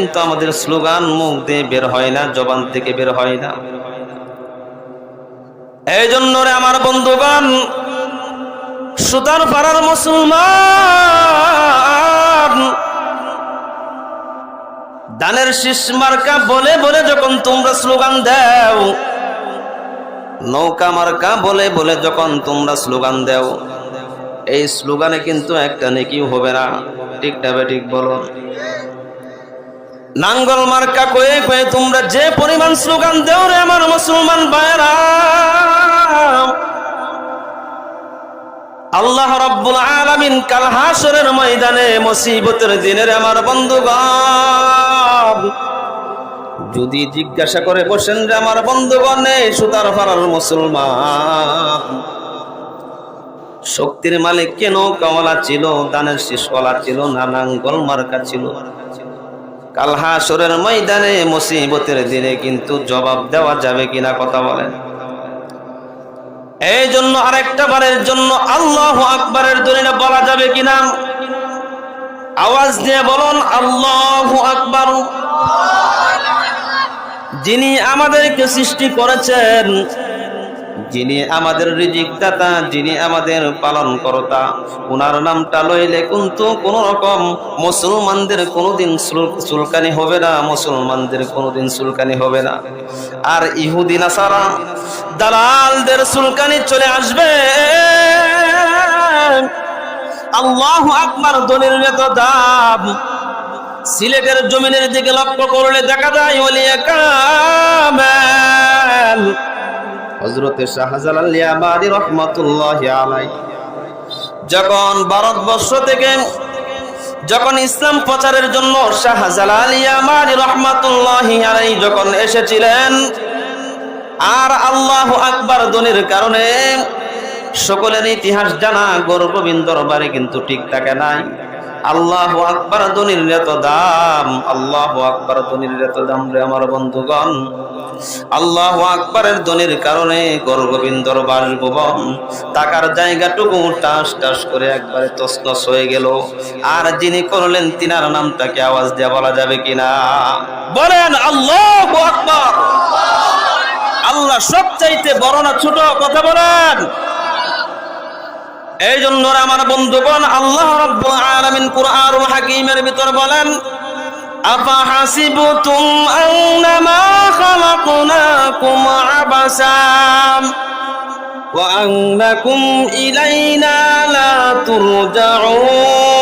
কিন্তু আমাদের স্লোগান মুখ দিয়ে বের হয় না, জবান থেকে বের হয় না। এই জন্য রে আমার বন্ধুগণ, সুতার পাড়ার মুসলমান, দানের শীষ মার্কা বলে বলে যখন তোমরা স্লোগান দাও, নৌকা মার্কা বলে বলে যখন তোমরা স্লোগান দাও, এই স্লোগানে কিন্তু একটা নেকিও হবে না। ঠিক না ঠিক বলো? নাঙ্গল মার্কা কয়ে কয়ে তোমরা যে পরিমাণ স্লোগান দাও রে আমার মুসলমান ভাইরা, আল্লাহ রাব্বুল আলামিন কাল হাসরের ময়দানে মুসিবতের দিনের আমার বন্ধুগণ যদি জিজ্ঞাসা করে বসেন যে আমার বন্ধুগণ, এই সুতার পাড়ার মুসলমান, শক্তির মালিক কেন কাওয়ালা ছিল, দানের শীষওয়ালা ছিল না নাঙ্গল মার্কা ছিল? কাল হাসরের ময়দানে মুসিবতের দিনে কিন্তু জবাব দেওয়া যাবে কিনা কথা বলেন? এই জন্য আরেকটা বারের জন্য আল্লাহু আকবারের দলিলে বলা যাবে কিনা? আওয়াজ দিয়ে বলুন আল্লাহু আকবার। যিনি আমাদেরকে সৃষ্টি করেছেন, যিনি আমাদের রিজিক দাতা, যিনি আমাদের পালন কর্তা, ওনার নামটা লইলে কিন্তু কোন রকম মুসলমানদের কোনোদিন চুলকানি হবে না, মুসলমানদের কোনোদিন চুলকানি হবে না। আর ইহুদি নাসারা দালালদের চুলকানি চলে আসবে। আল্লাহু আকবার দলিলের এত দাম। সিলেটের জমিনের দিকে লক্ষ্য করলে দেখা যায় ওলিয়া কামেল হযরতে শাহজালাল ইয়ামানি রাহমাতুল্লাহি আলাইহি যখন ভারতবর্ষ থেকে যখন ইসলাম প্রচারের জন্য শাহজালাল ইয়ামানি রাহমাতুল্লাহি আলাইহি যখন এসেছিলেন, আর আল্লাহু আকবার ধ্বনির কারণে সকলের ইতিহাস জানা গৌরগোবিন্দ দরবারে কিন্তু ঠিক থাকে নাই। আল্লাহু আকবার ধ্বনির এত দাম, আল্লাহু আকবার ধ্বনির এত দাম রে আমার বন্ধুগণ। আল্লাহু আকবারের ধ্বনির কারণে গৌরগোবিন্দর বাসভবন টাকার জায়গাটুকু টাস টাস করে একবারে তছনছ হয়ে গেল। আর যিনি করলেন তিনার নামটাকে আওয়াজ দিয়ে বলা যাবে কিনা? বলেন আল্লাহু আকবার। আল্লাহ সবচাইতে বড় না ছোট? কথা বলেন। এই জন্য আমার বন্ধুগণ, আল্লাহ রাব্বুল আলামিন কুরআনুল হাকীমের ভিতর বলেন, আফা হাসিবতুম আন্নামা খালাকনাকুম আবাসাম ওয়া আন্নাকুম ইলাইনা লা তুরজাউন।